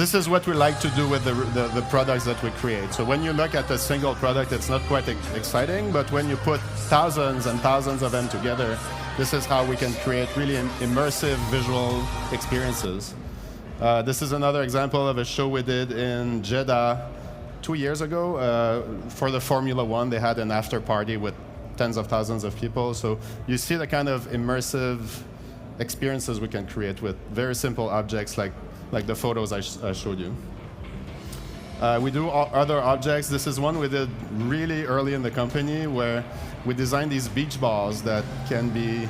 this is what we like to do with the products that we create. So when you look at a single product, it's not quite exciting, but when you put thousands and thousands of them together, this is how we can create really immersive visual experiences. This is another example of a show we did in Jeddah 2 years ago. For the Formula One, they had an after party with tens of thousands of people. So you see the kind of immersive experiences we can create with very simple objects like the photos I showed you. We do other objects. This is one we did really early in the company where we designed these beach balls that can be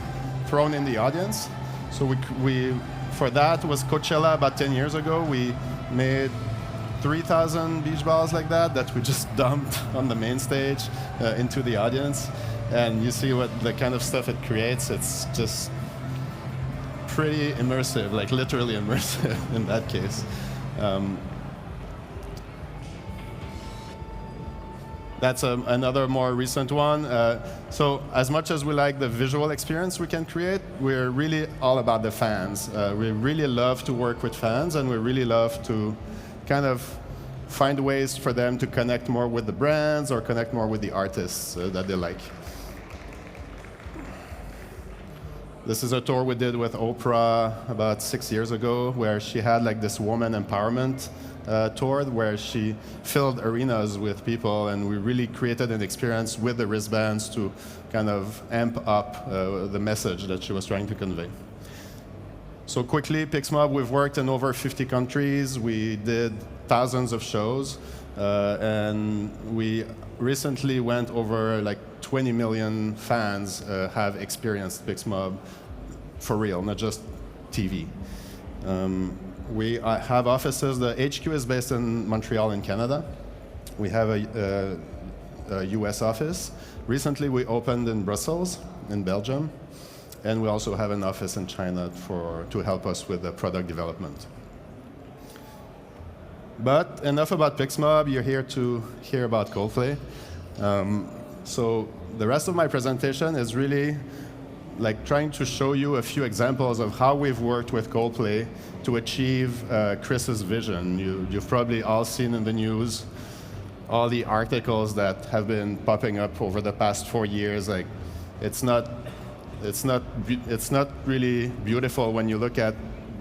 thrown in the audience. So for that was Coachella about 10 years ago. We made 3,000 beach balls like that we just dumped on the main stage into the audience. And you see what the kind of stuff it creates. It's just pretty immersive, like literally immersive in that case. That's another more recent one. So as much as we like the visual experience we can create, we're really all about the fans. We really love to work with fans, and we really love to kind of find ways for them to connect more with the brands or connect more with the artists that they like. This is a tour we did with Oprah about 6 years ago, where she had like this woman empowerment tour where she filled arenas with people, and we really created an experience with the wristbands to kind of amp up the message that she was trying to convey. So quickly, Pixmob, we've worked in over 50 countries. We did thousands of shows, and we recently went over like 20 million fans have experienced Pixmob for real, not just TV. We have offices. The HQ is based in Montreal in Canada. We have a US office. Recently, we opened in Brussels, in Belgium. And we also have an office in China to help us with the product development. But enough about Pixmob. You're here to hear about Coldplay. So the rest of my presentation is really like trying to show you a few examples of how we've worked with Coldplay to achieve Chris's vision. You've probably all seen in the news all the articles that have been popping up over the past 4 years. Like, it's not really beautiful when you look at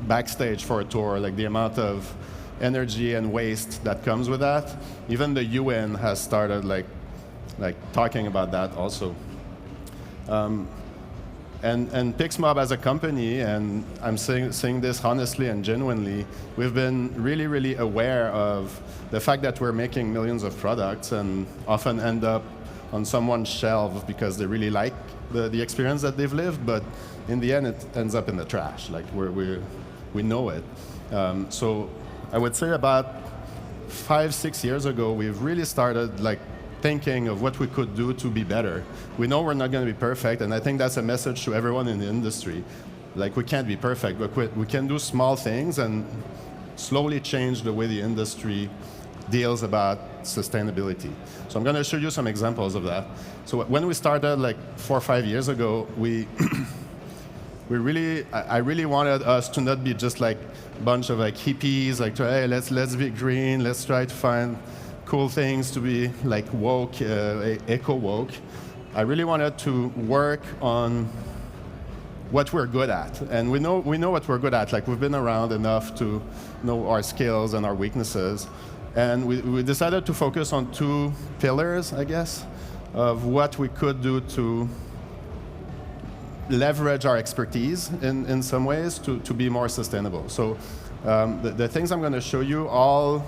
backstage for a tour, like the amount of energy and waste that comes with that. Even the UN has started like talking about that also. And Pixmob as a company, and I'm saying this honestly and genuinely, we've been really, really aware of the fact that we're making millions of products and often end up on someone's shelf because they really like the experience that they've lived, but in the end it ends up in the trash. Like we know it. So I would say about 5-6 years ago, we've really started like thinking of what we could do to be better. We know we're not going to be perfect, and I think that's a message to everyone in the industry. Like, we can't be perfect, but we can do small things and slowly change the way the industry deals about sustainability. So I'm going to show you some examples of that. So when we started like 4 or 5 years ago, I really wanted us to not be just like a bunch of like hippies, like, hey, let's be green, let's try to find cool things to be like woke, eco-woke. I really wanted to work on what we're good at, and we know what we're good at. Like, we've been around enough to know our skills and our weaknesses, and we decided to focus on 2 pillars, I guess, of what we could do to leverage our expertise in some ways to be more sustainable. So the things I'm going to show you all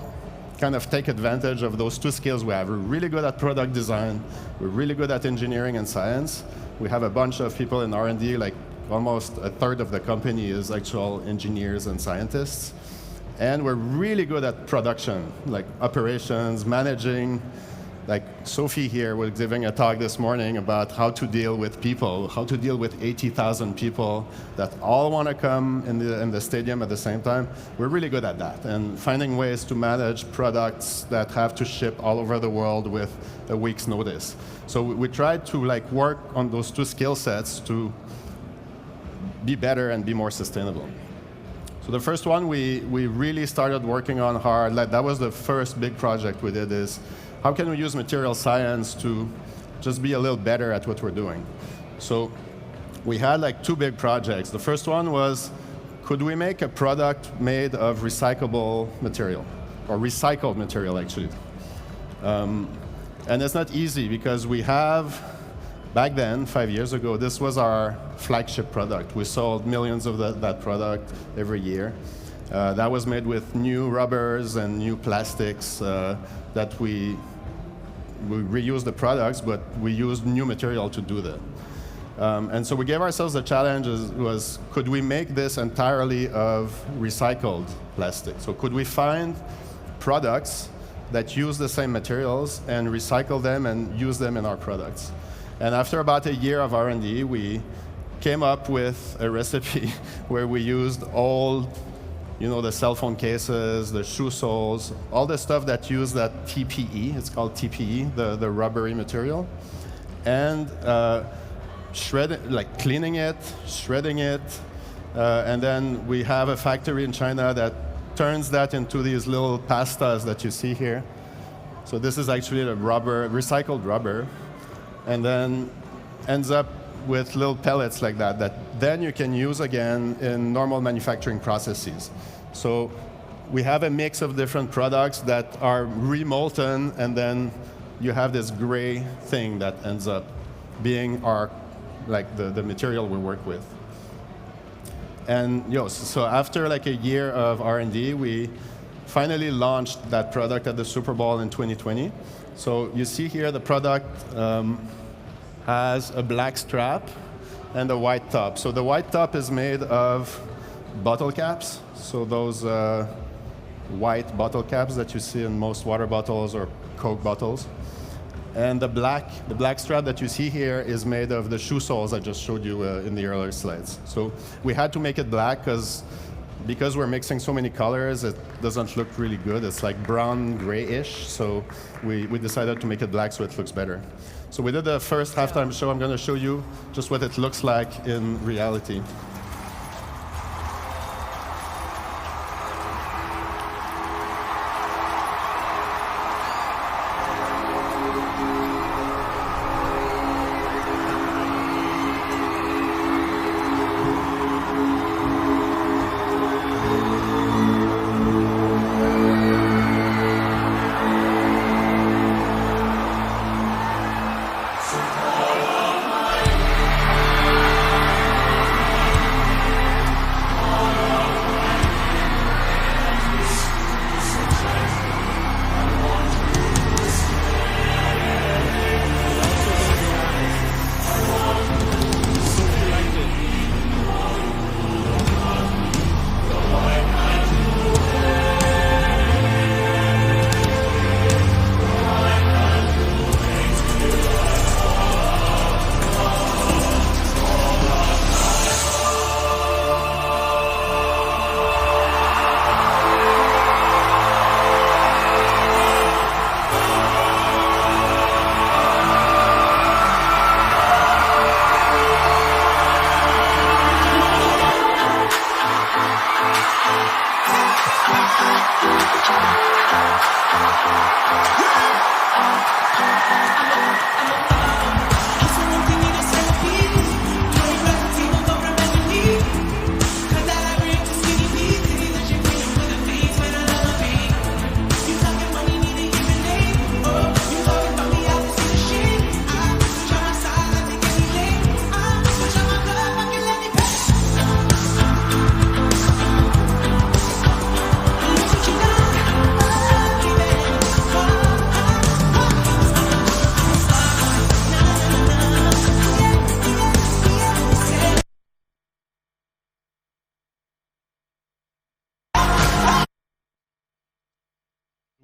kind of take advantage of those 2 skills we have. We're really good at product design. We're really good at engineering and science. We have a bunch of people in R&D, like almost a third of the company is actual engineers and scientists. And we're really good at production, like operations, managing. Like Sophie here was giving a talk this morning about how to deal with people, how to deal with 80,000 people that all want to come in the stadium at the same time. We're really good at that, and finding ways to manage products that have to ship all over the world with a week's notice. So we tried to like work on those 2 skill sets to be better and be more sustainable. So the first one we really started working on hard. Like, that was the first big project we did, is how can we use material science to just be a little better at what we're doing? So we had like 2 big projects. The first one was, could we make a product made of recyclable material, or recycled material, actually? And it's not easy, because we have, back then, 5 years ago, this was our flagship product. We sold millions of that product every year. That was made with new rubbers and new plastics that we reused the products, but we used new material to do that. And so we gave ourselves the challenge was, could we make this entirely of recycled plastic? So could we find products that use the same materials and recycle them and use them in our products? And after about a year of R&D, we came up with a recipe where we used all, the cell phone cases, the shoe soles, all the stuff that use that TPE, it's called TPE, the rubbery material, and cleaning it, shredding it, and then we have a factory in China that turns that into these little pastas that you see here. So this is actually the rubber, recycled rubber, and then ends up with little pellets like that then you can use again in normal manufacturing processes. So we have a mix of different products that are remolten, and then you have this gray thing that ends up being our, the material we work with. And so after like a year of R&D, we finally launched that product at the Super Bowl in 2020. So you see here the product has a black strap and a white top. So the white top is made of bottle caps. So those white bottle caps that you see in most water bottles or Coke bottles. And the black strap that you see here is made of the shoe soles I just showed you in the earlier slides. So we had to make it black because we're mixing so many colors, it doesn't look really good. It's like brown grayish. So we decided to make it black so it looks better. So we did the first halftime show. I'm going to show you just what it looks like in reality.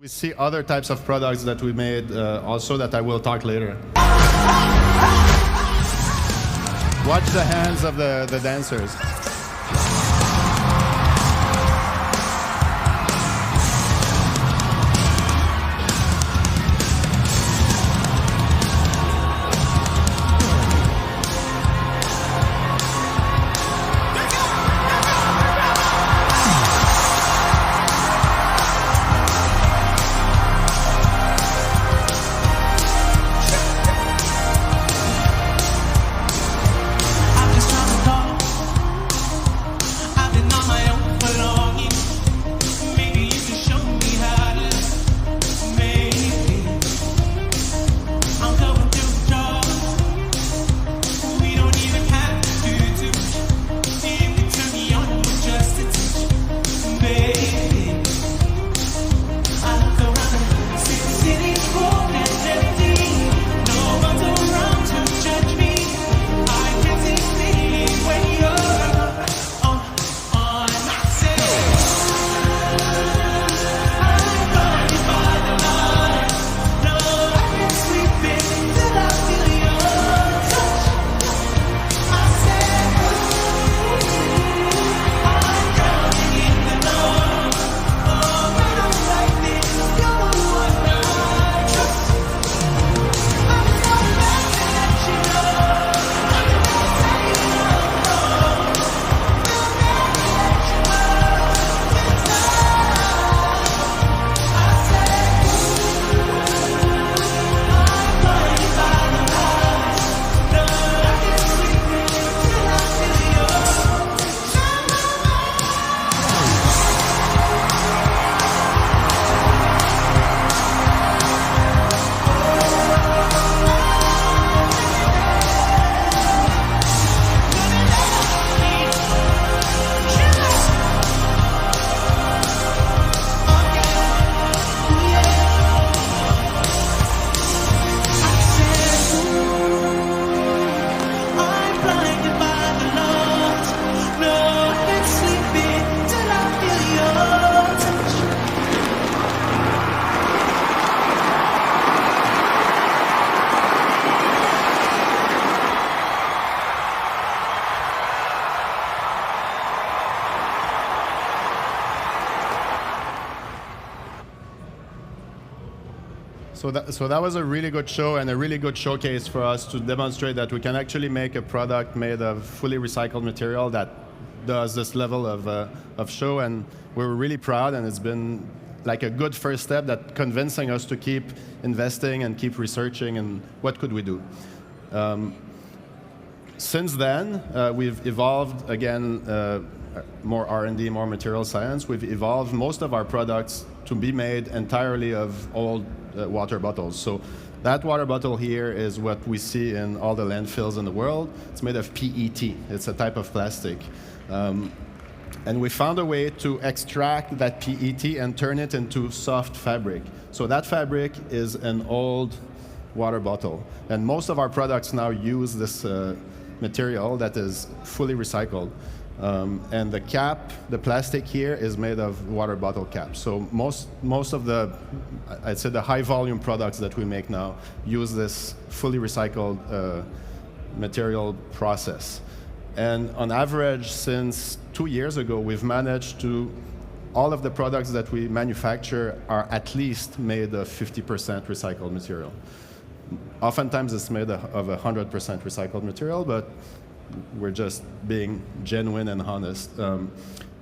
We see other types of products that we made also that I will talk later. Watch the hands of the dancers. that was a really good show and a really good showcase for us to demonstrate that we can actually make a product made of fully recycled material that does this level of show, and we were really proud, and it's been like a good first step that convincing us to keep investing and keep researching and what could we do. Since then, we've evolved, again, more R&D, more material science. We've evolved most of our products to be made entirely of old water bottles. So that water bottle here is what we see in all the landfills in the world. It's made of PET. It's a type of plastic. And we found a way to extract that PET and turn it into soft fabric. So that fabric is an old water bottle. And most of our products now use this material that is fully recycled. And the cap, the plastic here, is made of water bottle caps. So most of the, I'd say the high volume products that we make now use this fully recycled material process. And on average, since 2 years ago, we've managed to, all of the products that we manufacture are at least made of 50% recycled material. Oftentimes it's made of 100% recycled material, but we're just being genuine and honest.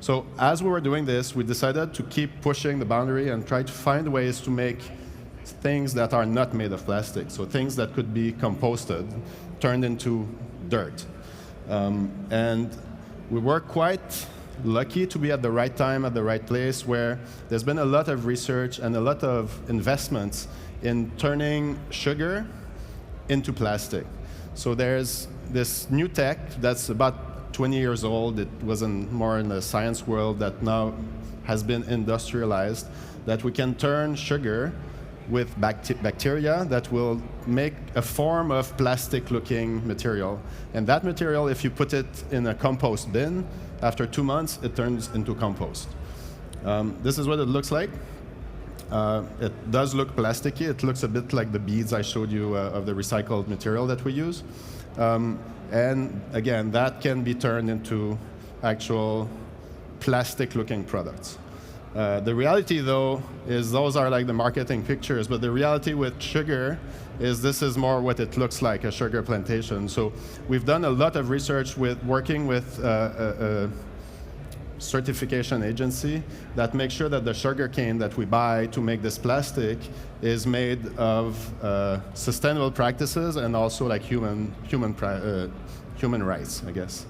So as we were doing this, we decided to keep pushing the boundary and try to find ways to make things that are not made of plastic. So things that could be composted, turned into dirt. And we were quite lucky to be at the right time, at the right place, where there's been a lot of research and a lot of investments in turning sugar into plastic. So there's this new tech that's about 20 years old. It was more in the science world that now has been industrialized, that we can turn sugar with bacteria that will make a form of plastic-looking material. And that material, if you put it in a compost bin, after 2 months, it turns into compost. This is what it looks like. It does look plasticky. It looks a bit like the beads I showed you of the recycled material that we use. And again, that can be turned into actual plastic-looking products. The reality, though, is those are like the marketing pictures, but the reality with sugar is this is more what it looks like, a sugar plantation. So we've done a lot of research with working with a certification agency that makes sure that the sugar cane that we buy to make this plastic is made of sustainable practices and also like human rights, I guess.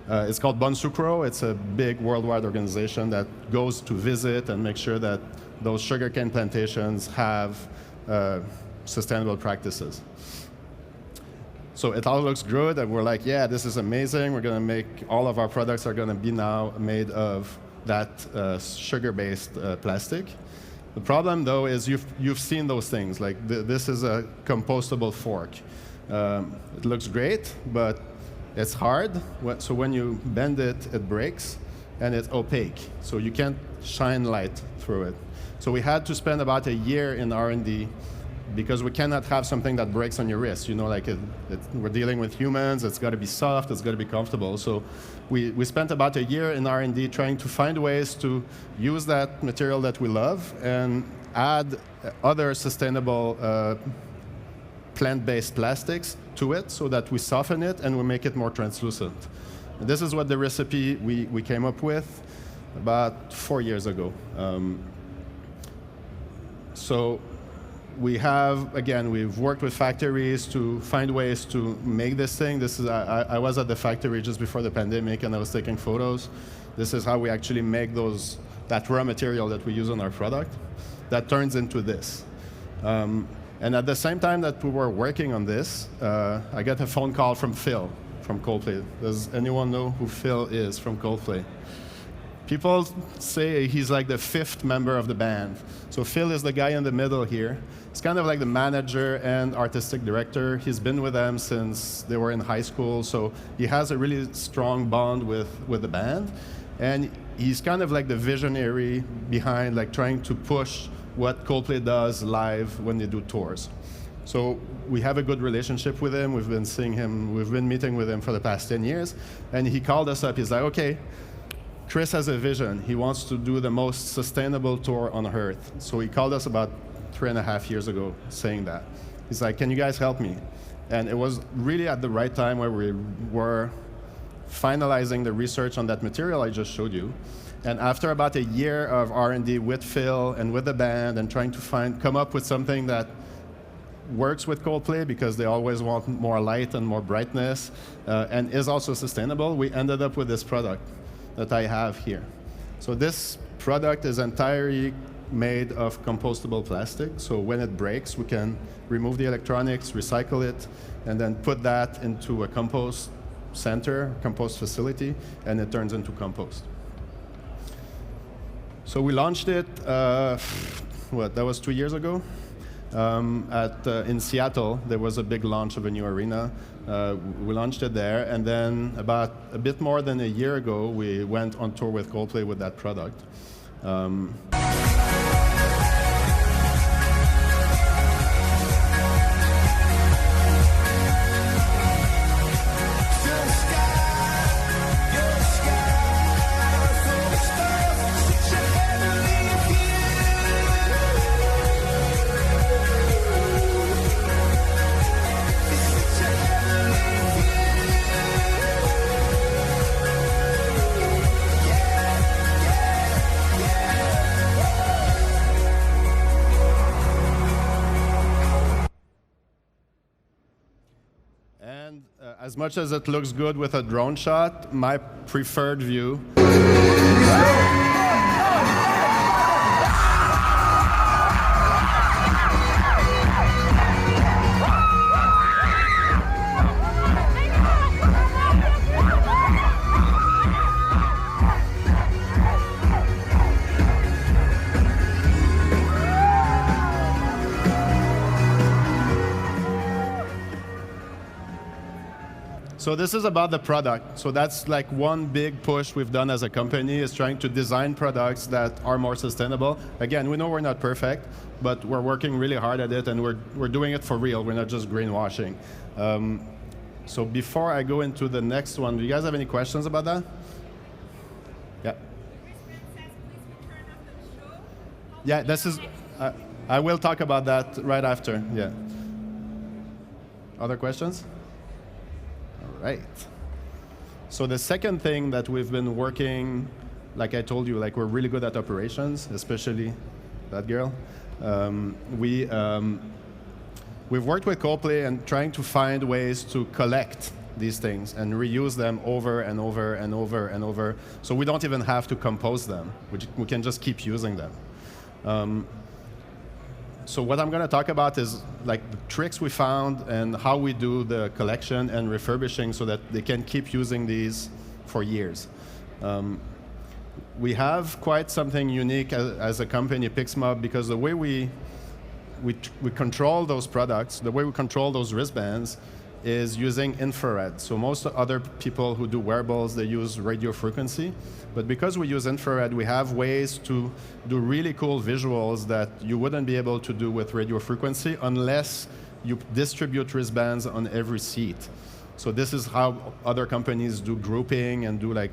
It's called Bon Sucro. It's a big worldwide organization that goes to visit and make sure that those sugarcane plantations have sustainable practices. So it all looks good, and we're like, yeah, this is amazing. We're going to make all of our products are going to be now made of that sugar-based plastic. The problem, though, is you've seen those things. Like this is a compostable fork. It looks great, but it's hard, so when you bend it, it breaks, and it's opaque, so you can't shine light through it. So we had to spend about a year in R&D because we cannot have something that breaks on your wrist. You know, like we're dealing with humans, it's got to be soft, it's got to be comfortable. So we spent about a year in R&D trying to find ways to use that material that we love and add other sustainable plant-based plastics to it so that we soften it and we make it more translucent. And this is what the recipe we came up with about 4 years ago. So we have, again, we've worked with factories to find ways to make this thing. This is, I was at the factory just before the pandemic and I was taking photos. This is how we actually make that raw material that we use on our product that turns into this. And at the same time that we were working on this, I got a phone call from Phil from Coldplay. Does anyone know who Phil is from Coldplay? People say he's like the 5th member of the band. So Phil is the guy in the middle here. He's kind of like the manager and artistic director. He's been with them since they were in high school, so he has a really strong bond with the band. And he's kind of like the visionary behind like trying to push what Coldplay does live when they do tours. So we have a good relationship with him. We've been seeing him, we've been meeting with him for the past 10 years. And he called us up. He's like, okay, Chris has a vision. He wants to do the most sustainable tour on Earth. So he called us about 3.5 years ago saying that. He's like, can you guys help me? And it was really at the right time where we were finalizing the research on that material I just showed you. And after about a year of R&D with Phil and with the band and trying to come up with something that works with Coldplay, because they always want more light and more brightness, and is also sustainable, we ended up with this product that I have here. So this product is entirely made of compostable plastic. So when it breaks, we can remove the electronics, recycle it, and then put that into a compost center, compost facility, and it turns into compost. So we launched it, that was 2 years ago. In Seattle, there was a big launch of a new arena. We launched it there, and then about a bit more than a year ago, we went on tour with Coldplay with that product. As much as it looks good with a drone shot, my preferred view So this is about the product. So that's like one big push we've done as a company, is trying to design products that are more sustainable. Again, we know we're not perfect, but we're working really hard at it, and we're doing it for real. We're not just greenwashing. So before I go into the next one, do you guys have any questions about that? Yeah. Yeah, this is, I will talk about that right after, yeah. Other questions? Right. So the second thing that we've been working, like I told you, like we're really good at operations, especially that girl. We've worked with Coldplay and trying to find ways to collect these things and reuse them over and over and over and over, so we don't even have to compose them. We can just keep using them. So what I'm going to talk about is like the tricks we found and how we do the collection and refurbishing so that they can keep using these for years. We have quite something unique as a company, Pixmob, because the way we control those products, the way we control those wristbands, is using infrared. So most other people who do wearables, they use radio frequency. But because we use infrared, we have ways to do really cool visuals that you wouldn't be able to do with radio frequency unless you distribute wristbands on every seat. So this is how other companies do grouping and do like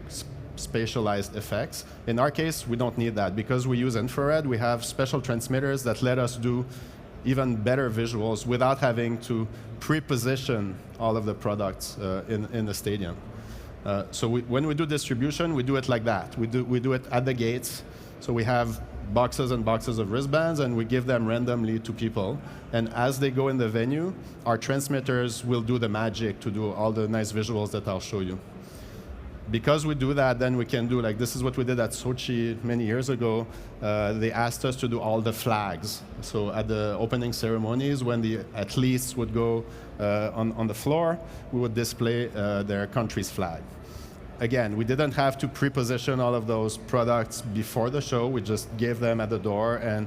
spatialized effects. In our case, we don't need that. Because we use infrared, we have special transmitters that let us do even better visuals without having to pre-position all of the products in the stadium. So when we do distribution, we do it like that. We do it at the gates. So we have boxes and boxes of wristbands, and we give them randomly to people. And as they go in the venue, our transmitters will do the magic to do all the nice visuals that I'll show you. Because we do that, then we can do, like, this is what we did at Sochi many years ago. They asked us to do all the flags. So at the opening ceremonies, when the athletes would go on the floor, we would display their country's flag. Again, we didn't have to pre-position all of those products before the show. We just gave them at the door, and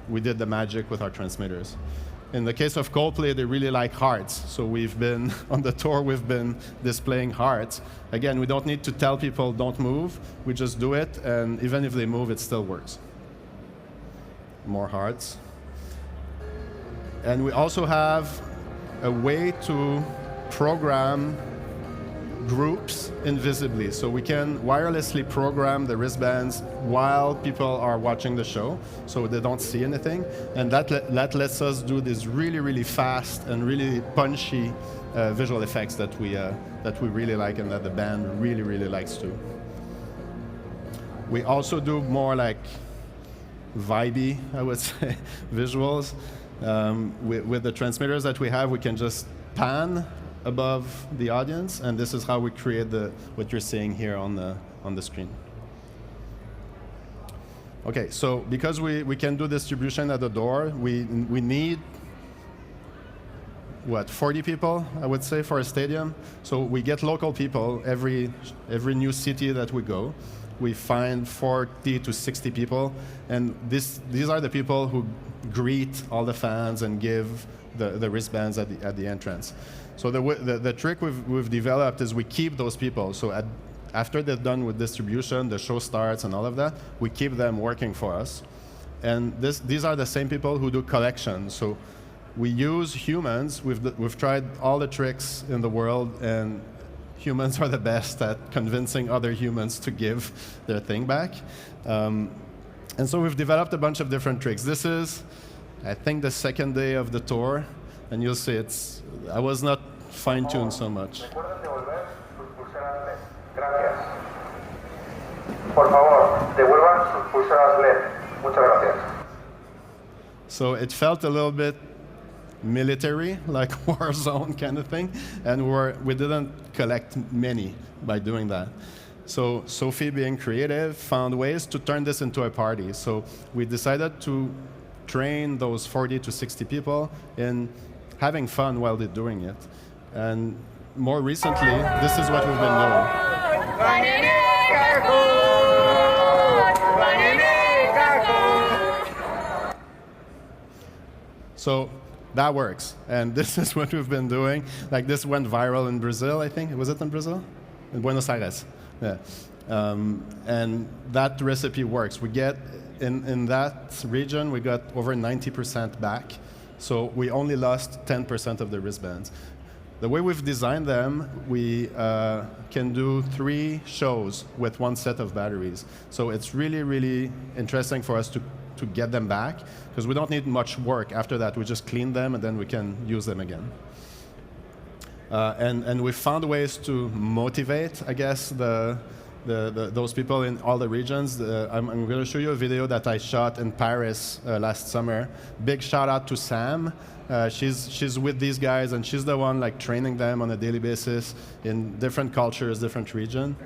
we did the magic with our transmitters. In the case of Coldplay, they really like hearts. So we've been, on the tour, we've been displaying hearts. Again, we don't need to tell people don't move. We just do it, and even if they move, it still works. More hearts. And we also have a way to program groups invisibly. So we can wirelessly program the wristbands while people are watching the show, so they don't see anything. And that lets us do these really, really fast and really punchy visual effects that we really like and that the band really, really likes too. We also do more like vibey, I would say, visuals. With the transmitters that we have, we can just pan above the audience, and this is how we create what you're seeing here on the screen. Okay, so because we can do distribution at the door, we need what, 40 people, I would say, for a stadium. So we get local people every new city that we go. We find 40 to 60 people, and these are the people who greet all the fans and give the wristbands at the entrance. So the trick we've developed is we keep those people. So after they're done with distribution, the show starts and all of that, we keep them working for us. And these are the same people who do collections. So we use humans. We've tried all the tricks in the world, and humans are the best at convincing other humans to give their thing back. And so we've developed a bunch of different tricks. This is, I think, the second day of the tour, and you'll see I was not fine-tuned so much. So it felt a little bit military, like war zone kind of thing, and we didn't collect many by doing that. So Sophie, being creative, found ways to turn this into a party. So we decided to train those 40 to 60 people in having fun while they're doing it. And more recently, this is what we've been doing. So that works, and this is what we've been doing. Like, this went viral in Brazil, I think. Was it in Brazil? In Buenos Aires. Yeah. And that recipe works. We get, in that region, we got over 90% back. So we only lost 10% of the wristbands. The way we've designed them, we can do 3 shows with 1 set of batteries. So it's really, really interesting for us to get them back, because we don't need much work after that. We just clean them, and then we can use them again. And we found ways to motivate, I guess, those people in all the regions. I'm going to show you a video that I shot in Paris last summer. Big shout out to Sam. She's with these guys, and she's the one like training them on a daily basis in different cultures, different regions.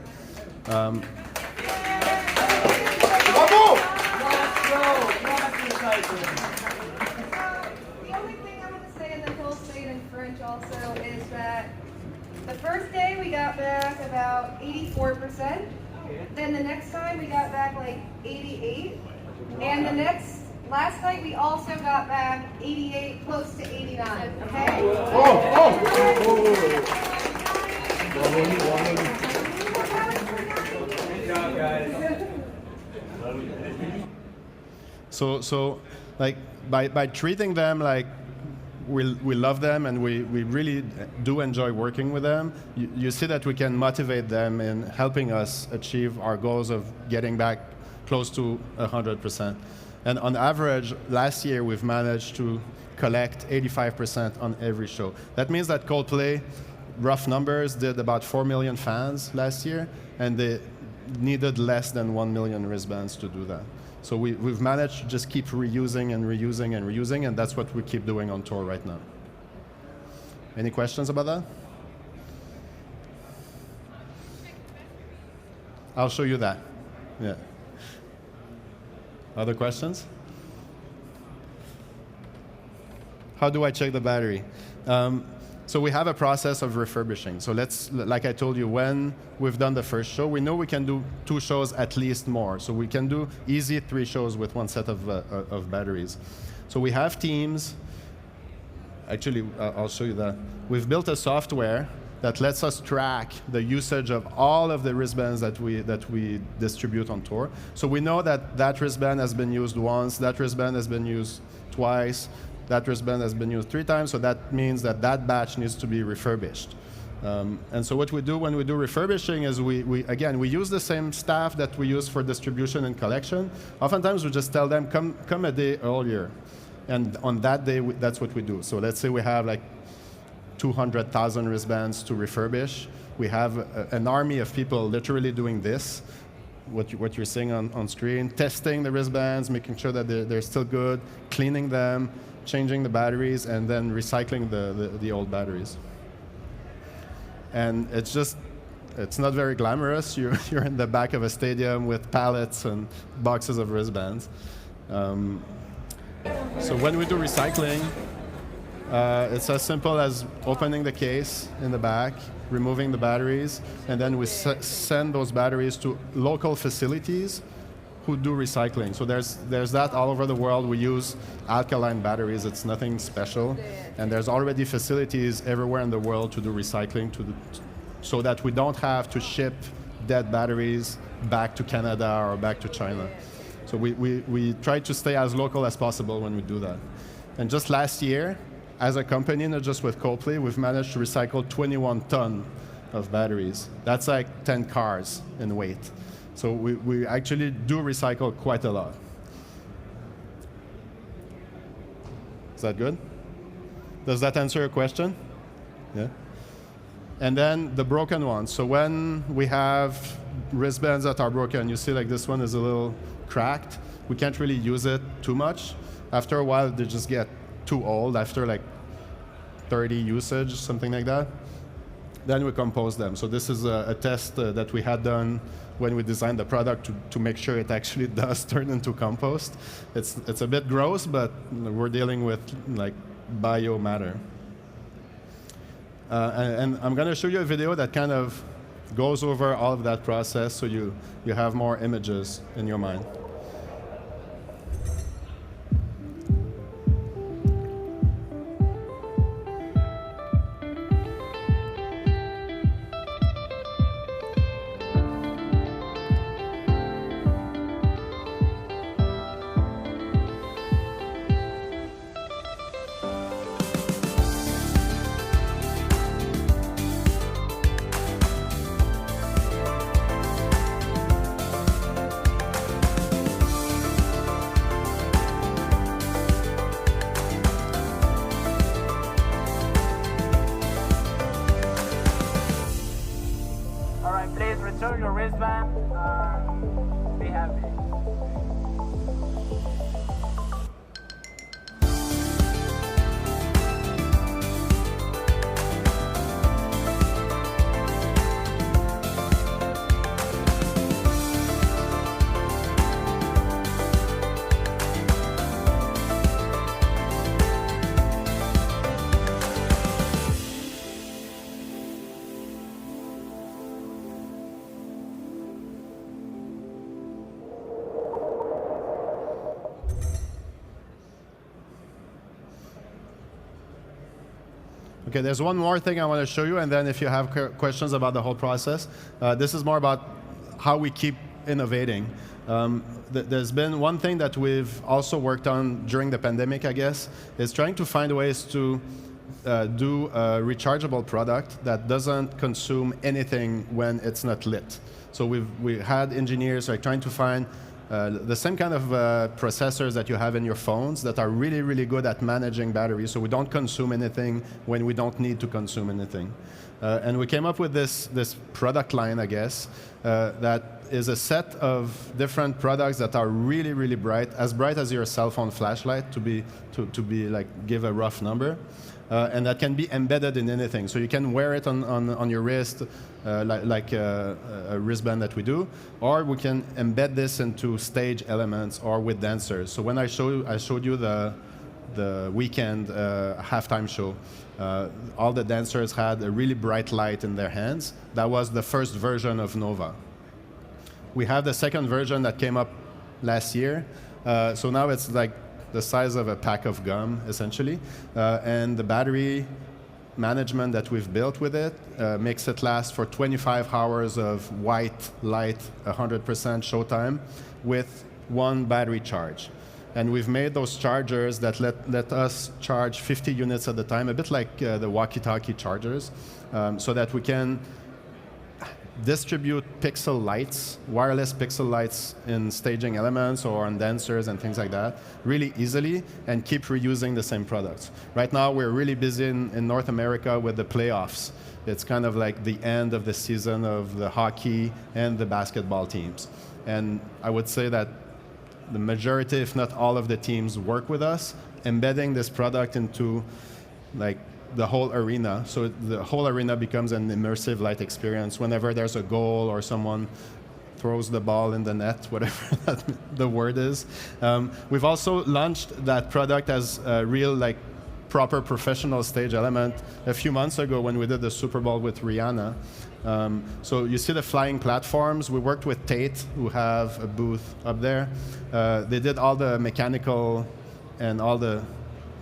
Also is that the first day we got back about 84%. Then the next time we got back like 88. And last night we also got back 88, close to 89. Okay? Good job, guys. So like by treating them like we love them, and we really do enjoy working with them, you see that we can motivate them in helping us achieve our goals of getting back close to 100%. And on average, last year we've managed to collect 85% on every show. That means that Coldplay, rough numbers, did about 4 million fans last year, and they needed less than 1 million wristbands to do that. So we've managed to just keep reusing and reusing and reusing, and that's what we keep doing on tour right now. Any questions about that? I'll show you that. Yeah. Other questions? How do I check the battery? So we have a process of refurbishing. So like I told you, when we've done the first show, we know we can do 2 shows at least more. So we can do easy 3 shows with 1 set of batteries. So we have teams. Actually, I'll show you that. We've built a software that lets us track the usage of all of the wristbands that we distribute on tour. So we know that wristband has been used once, that wristband has been used twice, that wristband has been used 3 times, so that means that batch needs to be refurbished. And so what we do when we do refurbishing is we use the same staff that we use for distribution and collection. Oftentimes we just tell them, come a day earlier. And on that day, that's what we do. So let's say we have like 200,000 wristbands to refurbish. We have an army of people literally doing this, what you're seeing on screen, testing the wristbands, making sure that they're still good, cleaning them, changing the batteries, and then recycling the old batteries. And it's not very glamorous. You're in the back of a stadium with pallets and boxes of wristbands. So when we do recycling, it's as simple as opening the case in the back, removing the batteries, and then we send those batteries to local facilities who do recycling. So there's that all over the world. We use alkaline batteries. It's nothing special. And there's already facilities everywhere in the world to do recycling so that we don't have to ship dead batteries back to Canada or back to China. So we try to stay as local as possible when we do that. And just last year, as a company, not just with Coldplay, we've managed to recycle 21 tons of batteries. That's like 10 cars in weight. So we actually do recycle quite a lot. Is that good? Does that answer your question? Yeah. And then the broken ones. So when we have wristbands that are broken, you see like this one is a little cracked. We can't really use it too much. After a while, they just get too old, after like 30 usage, something like that. Then we compose them. So this is a test that we had done when we designed the product to make sure it actually does turn into compost. It's a bit gross, but we're dealing with like biomatter. And I'm going to show you a video that kind of goes over all of that process so you have more images in your mind. Please return your wristband and be happy. Okay, there's one more thing I want to show you, and then if you have questions about the whole process, this is more about how we keep innovating. There's been one thing that we've also worked on during the pandemic, I guess, is trying to find ways to do a rechargeable product that doesn't consume anything when it's not lit. So we had engineers like trying to find the same kind of processors that you have in your phones that are really, really good at managing batteries, so we don't consume anything when we don't need to consume anything. And we came up with this product line, I guess, that is a set of different products that are really, really bright as your cell phone flashlight, to be like, give a rough number. And that can be embedded in anything. So you can wear it on your wrist, like a wristband that we do, or we can embed this into stage elements or with dancers. So when I showed you the weekend halftime show, all the dancers had a really bright light in their hands. That was the first version of Nova. We have the second version that came up last year. So now it's like the size of a pack of gum, essentially. And the battery management that we've built with it makes it last for 25 hours of white light, 100% showtime, with one battery charge. And we've made those chargers that let us charge 50 units at a time, a bit like the walkie-talkie chargers, so that we can distribute pixel lights, wireless pixel lights in staging elements or on dancers and things like that really easily and keep reusing the same products. Right now, we're really busy in North America with the playoffs. It's kind of like the end of the season of the hockey and the basketball teams. And I would say that the majority, if not all of the teams work with us, embedding this product into like the whole arena. So the whole arena becomes an immersive light experience whenever there's a goal or someone throws the ball in the net, whatever the word is. We've also launched that product as a real like proper professional stage element a few months ago when we did the Super Bowl with Rihanna. So you see the flying platforms. We worked with Tate, who have a booth up there. They did all the mechanical and all the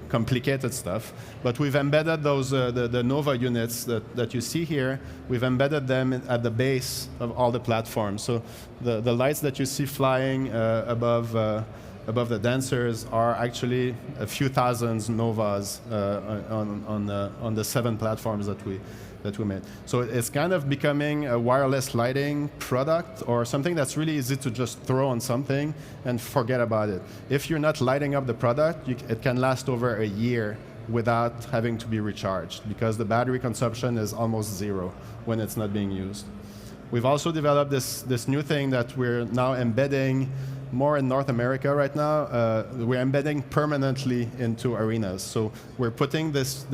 complicated stuff, but we've embedded those the Nova units that you see here. We've embedded them at the base of all the platforms. So the lights that you see flying above the dancers are actually a few thousands Novas on the 7 platforms that we made. So it's kind of becoming a wireless lighting product or something that's really easy to just throw on something and forget about it. If you're not lighting up the product, it can last over a year without having to be recharged because the battery consumption is almost zero when it's not being used. We've also developed this new thing that we're now embedding more in North America right now. We're embedding permanently into arenas. So we're putting this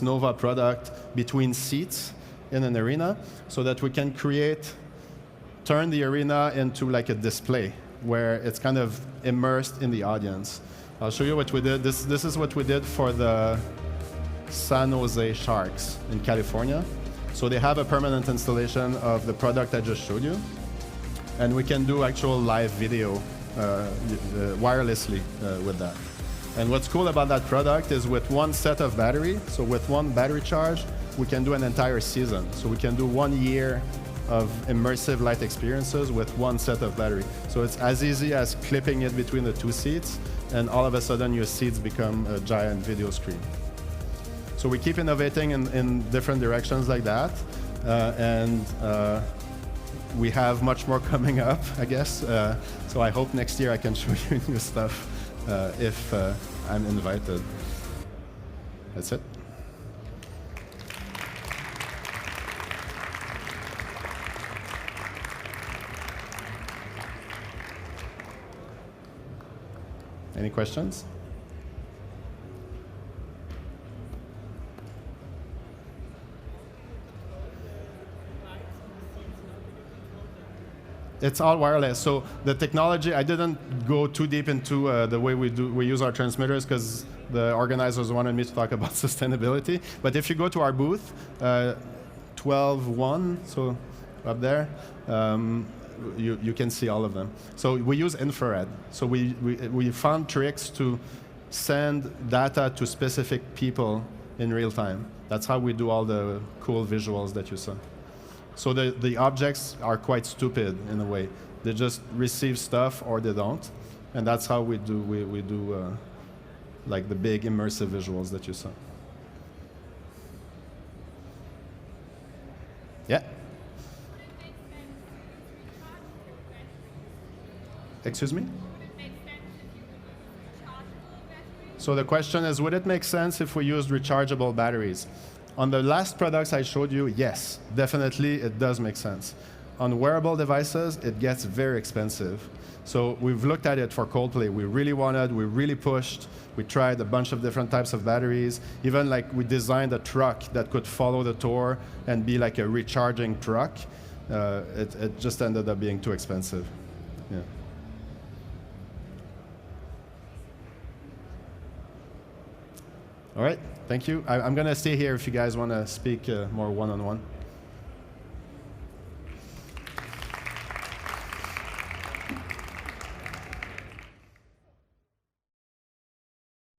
Nova product between seats in an arena so that we can turn the arena into like a display where it's kind of immersed in the audience. I'll show you what we did. This is what we did for the San Jose Sharks in California. So they have a permanent installation of the product I just showed you. And we can do actual live video wirelessly with that. And what's cool about that product is with one set of battery, so with one battery charge, we can do an entire season. So we can do 1 year of immersive light experiences with one set of battery. So it's as easy as clipping it between the 2 seats, and all of a sudden your seats become a giant video screen. So we keep innovating in different directions like that. We have much more coming up, I guess. So I hope next year I can show you new stuff if I'm invited. That's it. Any questions? It's all wireless. So the technology, I didn't go too deep into the way we use our transmitters because the organizers wanted me to talk about sustainability. But if you go to our booth, 12.1, so up there, you can see all of them. So we use infrared. So we found tricks to send data to specific people in real time. That's how we do all the cool visuals that you saw. So the objects are quite stupid in a way. They just receive stuff or they don't. And that's how we do like the big immersive visuals that you saw. Yeah? Excuse me? So the question is, would it make sense if we used rechargeable batteries? On the last products I showed you, yes, definitely it does make sense. On wearable devices, it gets very expensive. So we've looked at it for Coldplay. We really pushed. We tried a bunch of different types of batteries. Even like we designed a truck that could follow the tour and be like a recharging truck. It just ended up being too expensive. Yeah. All right, thank you. I'm going to stay here if you guys want to speak more one-on-one.